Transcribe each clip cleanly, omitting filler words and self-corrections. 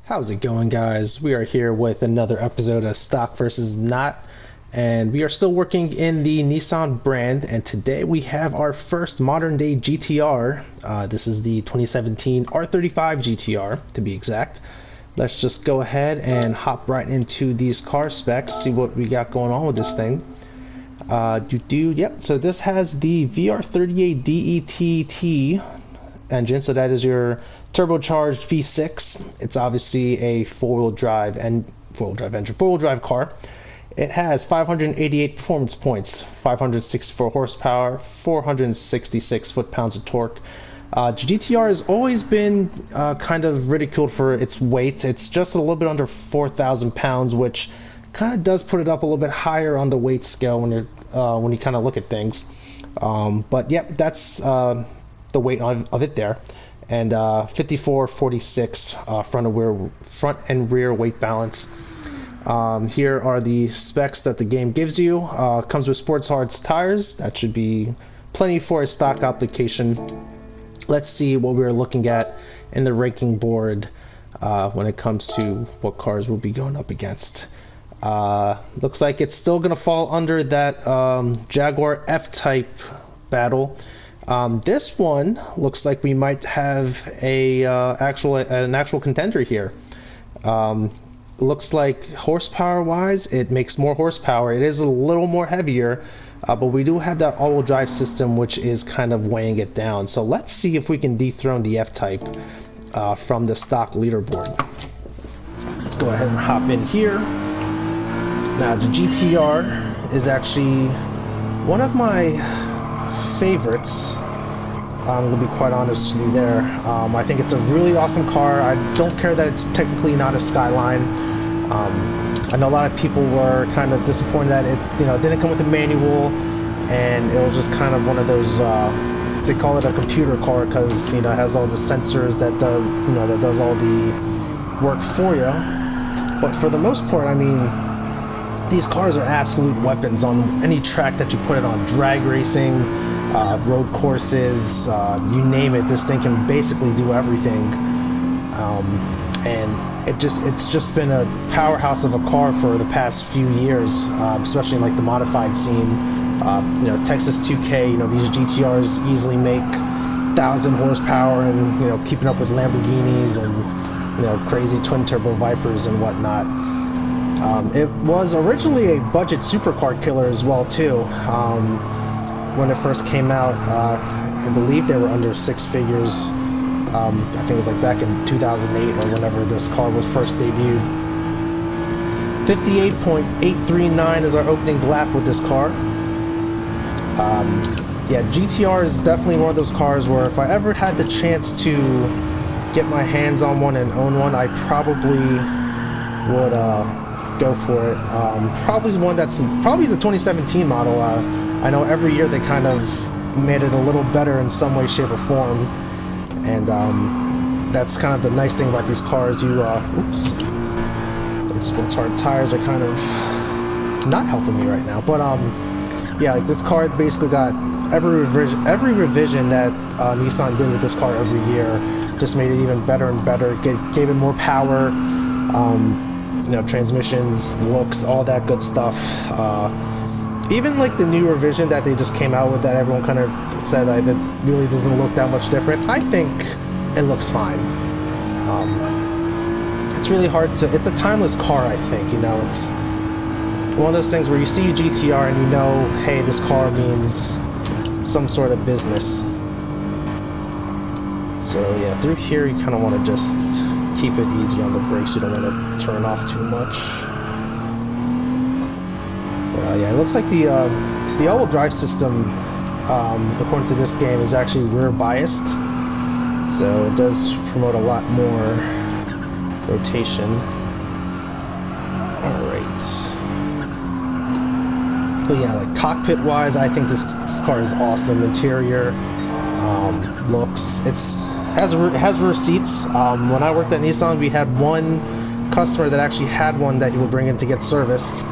How's it going, guys? We are here with another episode of Stock versus Not, and we are still working in the Nissan brand, and today we have our first modern day GT-R. This is the 2017 R35 GT-R to be exact. Let's just go ahead and hop right into these car specs, see what we got going on with this thing. Yep, so this has the VR38 DETT engine, so that is your turbocharged V6. It's obviously a four-wheel drive car. It has 588 performance points, 564 horsepower, 466 foot-pounds of torque. GT-R has always been kind of ridiculed for its weight. It's just a little bit under 4,000 pounds, which kind of does put it up a little bit higher on the weight scale when you kind of look at things. But yep, that's the weight of it there, and 54-46 front and rear weight balance. Here are the specs that the game gives you. Comes with sports hards tires. That should be plenty for a stock application. Let's see what we're looking at in the ranking board when it comes to what cars we'll be going up against. Looks like it's still going to fall under that Jaguar F-Type battle. This one looks like we might have an actual contender here. Looks like horsepower-wise, it makes more horsepower. It is a little more heavier, but we do have that all-wheel drive system, which is kind of weighing it down. So let's see if we can dethrone the F-Type from the stock leaderboard. Let's go ahead and hop in here. Now, the GT-R is actually one of my favorites. I'm gonna be quite honest with you there. I think it's a really awesome car. I don't care that it's technically not a Skyline. I know a lot of people were kind of disappointed that it didn't come with a manual, and it was just kind of one of those they call it a computer car because it has all the sensors that does all the work for you. But for the most part, I mean, these cars are absolute weapons on any track that you put it on. Drag racing, road courses, you name it, this thing can basically do everything. And it's just been a powerhouse of a car for the past few years, especially in like the modified scene. Texas 2K, these GTRs easily make 1,000 horsepower, and keeping up with Lamborghinis and crazy twin turbo Vipers and whatnot. It was originally a budget supercar killer as well too. When it first came out, I believe they were under six figures. I think it was like back in 2008 or whenever this car was first debuted. 58.839 is our opening lap with this car. Yeah, GT-R is definitely one of those cars where if I ever had the chance to get my hands on one and own one, I probably would go for it. Probably one that's probably the 2017 model. I know every year they kind of made it a little better in some way, shape, or form, and that's kind of the nice thing about these cars. The sports hard tires are kind of not helping me right now, but yeah, like this car basically got every revision that Nissan did with this car every year, just made it even better and better. Gave it more power, transmissions, looks, all that good stuff. Even like the new revision that they just came out with, that everyone kind of said it really doesn't look that much different. I think it looks fine. It's really hard to. It's a timeless car. I think it's one of those things where you see a GT-R and hey, this car means some sort of business. So yeah, through here you kind of want to just keep it easy on the brakes. You don't want to turn off too much. Yeah, it looks like the all-wheel drive system, according to this game, is actually rear biased, so it does promote a lot more rotation. Alright. But yeah, like cockpit-wise, I think this car is awesome. Interior, looks, it has rear seats. When I worked at Nissan, we had one customer that actually had one that he would bring in to get serviced,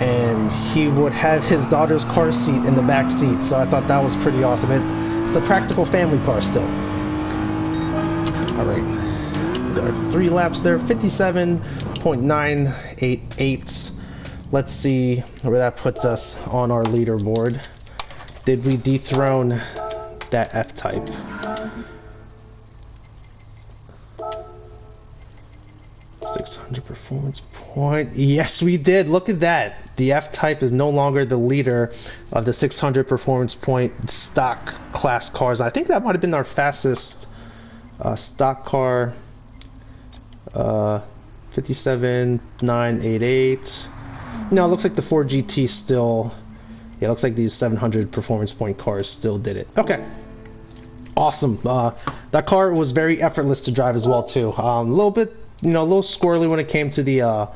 and he would have his daughter's car seat in the back seat, so I thought that was pretty awesome. It's a practical family car still. Alright, go did our 3 laps there. 57.988. Let's see where that puts us on our leaderboard. Did we dethrone that F-Type? .600 performance point. Yes, we did. Look at that. The F-Type is no longer the leader of the 600 performance point stock class cars. I think that might have been our fastest stock car. 57.988. No, it looks like the Ford GT still. Yeah, it looks like these 700 performance point cars still did it. Okay. Awesome. That car was very effortless to drive as well too. A little bit, a little squirrely when it came to the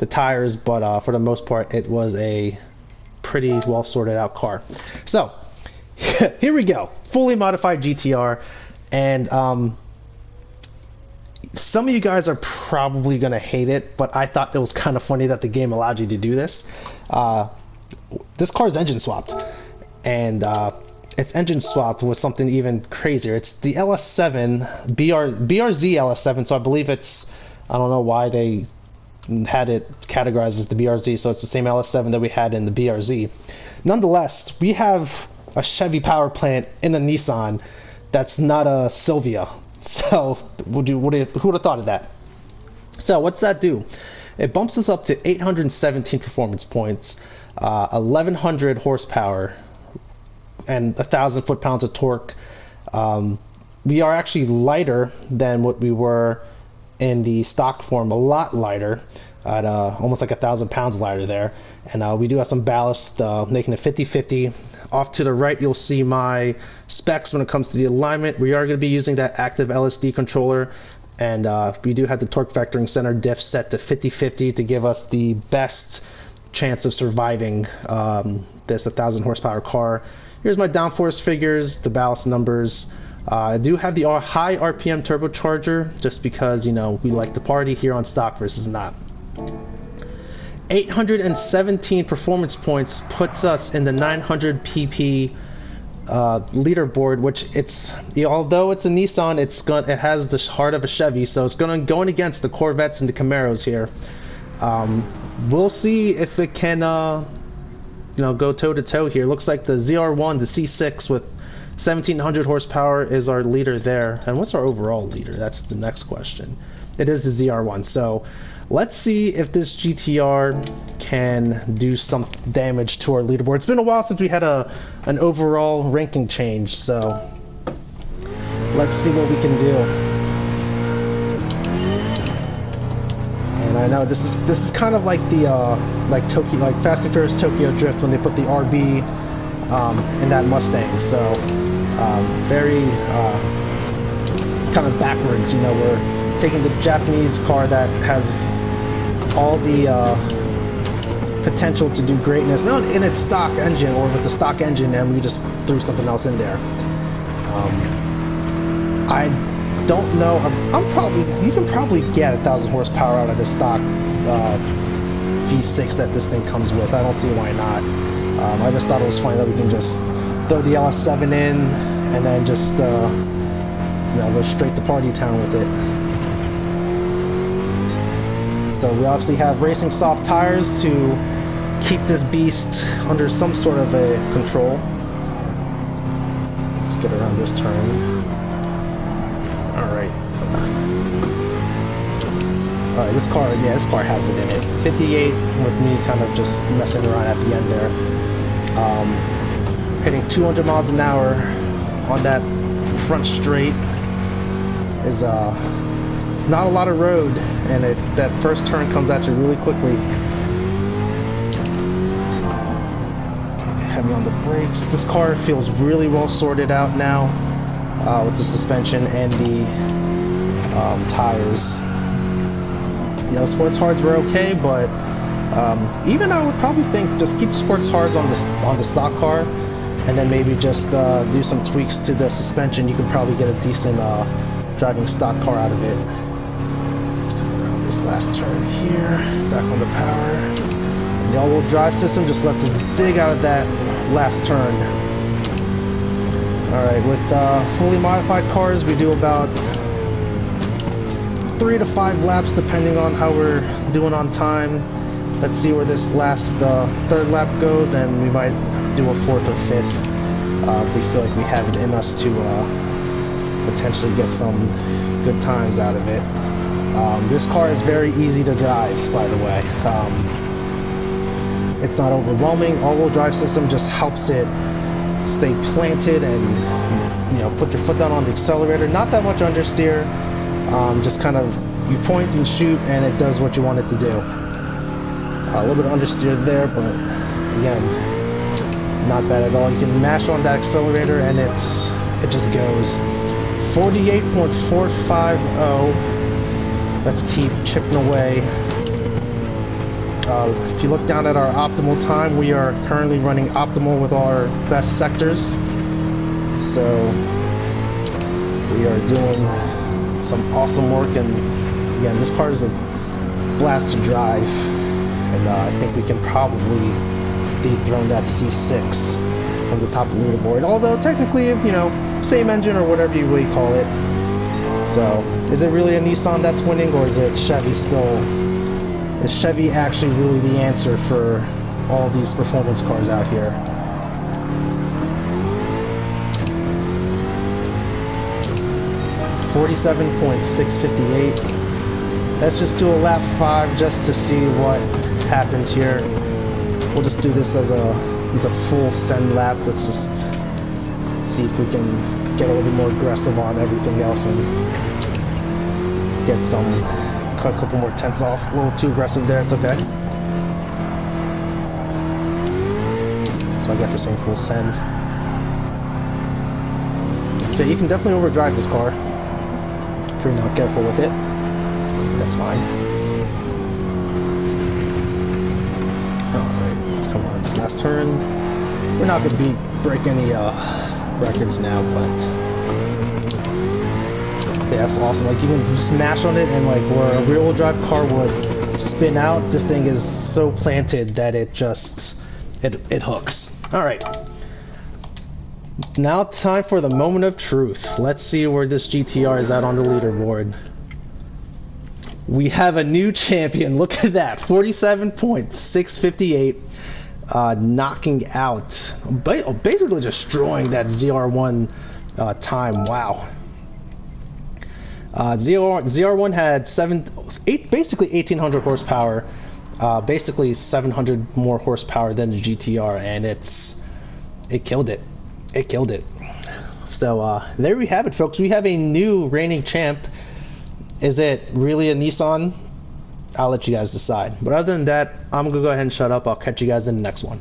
tires, but for the most part, it was a pretty well sorted out car. So here we go, fully modified GT-R, and some of you guys are probably gonna hate it, but I thought it was kind of funny that the game allowed you to do this. This car's engine swapped, and its engine swapped with something even crazier. It's the LS7 BRZ LS7, so I believe it's, I don't know why they had it categorized as the BRZ, so it's the same LS7 that we had in the BRZ. Nonetheless, we have a Chevy power plant in a Nissan that's not a Silvia. So who would have thought of that? So what's that do? It bumps us up to 817 performance points, 1100 horsepower, and 1,000 foot-pounds of torque. We are actually lighter than what we were in the stock form, a lot lighter, at almost like 1,000 pounds lighter there. And we do have some ballast, making it 50-50. Off to the right, you'll see my specs when it comes to the alignment. We are going to be using that active LSD controller, and we do have the torque vectoring center diff set to 50-50 to give us the best chance of surviving this 1,000 horsepower car. Here's my downforce figures, the ballast numbers. I do have the high RPM turbocharger just because, we like to party here on stock versus not. 817 performance points puts us in the 900 pp leaderboard, which although it's a Nissan, it has the heart of a Chevy, so it's going against the Corvettes and the Camaros here. We'll see if it can go toe to toe here. Looks like the ZR1, the C6 with 1,700 horsepower is our leader there. And what's our overall leader? That's the next question. It is the ZR1. So let's see if this GT-R can do some damage to our leaderboard. It's been a while since we had an overall ranking change, so let's see what we can do. And I know this is kind of like the like Fast and Furious Tokyo Drift when they put the RB in that Mustang. So very kind of backwards. We're taking the Japanese car that has all the potential to do greatness, not in its stock engine or with the stock engine, and we just threw something else in there. I don't know. You can probably get 1,000 horsepower out of this stock V6 that this thing comes with. I don't see why not. I just thought it was funny that we can just throw the LS7 in and then just go straight to party town with it. So we obviously have racing soft tires to keep this beast under some sort of a control. Let's get around this turn. Alright, this car has it in it. 58 with me kind of just messing around at the end there. Hitting 200 miles an hour on that front straight is it's not a lot of road, and that first turn comes at you really quickly. Heavy on the brakes. This car feels really well sorted out now with the suspension and the tires. Sports hards were okay, but even I would probably think just keep sports hards on the stock car, and then maybe just do some tweaks to the suspension. You can probably get a decent driving stock car out of it. Let's come around this last turn here, back on the power. And the all-wheel drive system just lets us dig out of that last turn. Alright, with fully modified cars, we do about 3 to 5 laps depending on how we're doing on time. Let's see where this last third lap goes, and we might do a 4th or 5th if we feel like we have it in us to potentially get some good times out of it. This car is very easy to drive, by the way. It's not overwhelming. All-wheel drive system just helps it stay planted and, you know, put your foot down on the accelerator. Not that much understeer. Just kind of, you point and shoot and it does what you want it to do. A little bit of understeer there, but again, not bad at all. You can mash on that accelerator and it just goes. 48.450. Let's keep chipping away. If you look down at our optimal time, we are currently running optimal with our best sectors. So we are doing some awesome work, and again, this car is a blast to drive, and I think we can probably dethrone that C6 from the top of the leaderboard, although technically, you know, same engine or whatever you call it. So is it really a Nissan that's winning, or is it Chevy still? Is Chevy actually really the answer for all these performance cars out here? $47.658. Let's just do a lap 5 just to see what happens here. We'll just do this as a full send lap. Let's just see if we can get a little bit more aggressive on everything else and get some, cut a couple more tenths off. A little too aggressive there, it's okay. So I guess we're saying full send. So you can definitely overdrive this car if you're not careful with it. That's fine. Alright, let's come on this last turn. We're not going to break any records now, but yeah, that's awesome. Like, you can just mash on it, and like where a rear-wheel drive car would spin out, this thing is so planted that it just it hooks. All right, now time for the moment of truth. Let's see where this GT-R is at on the leaderboard. We have a new champion. Look at that, 47.658, knocking out, basically destroying that ZR1 time. Wow. ZR1 had basically 1,800 horsepower, basically 700 more horsepower than the GT-R, and it killed it. It killed it. So there we have it, folks. We have a new reigning champ. Is it really a Nissan? I'll let you guys decide. But other than that, I'm gonna go ahead and shut up. I'll catch you guys in the next one.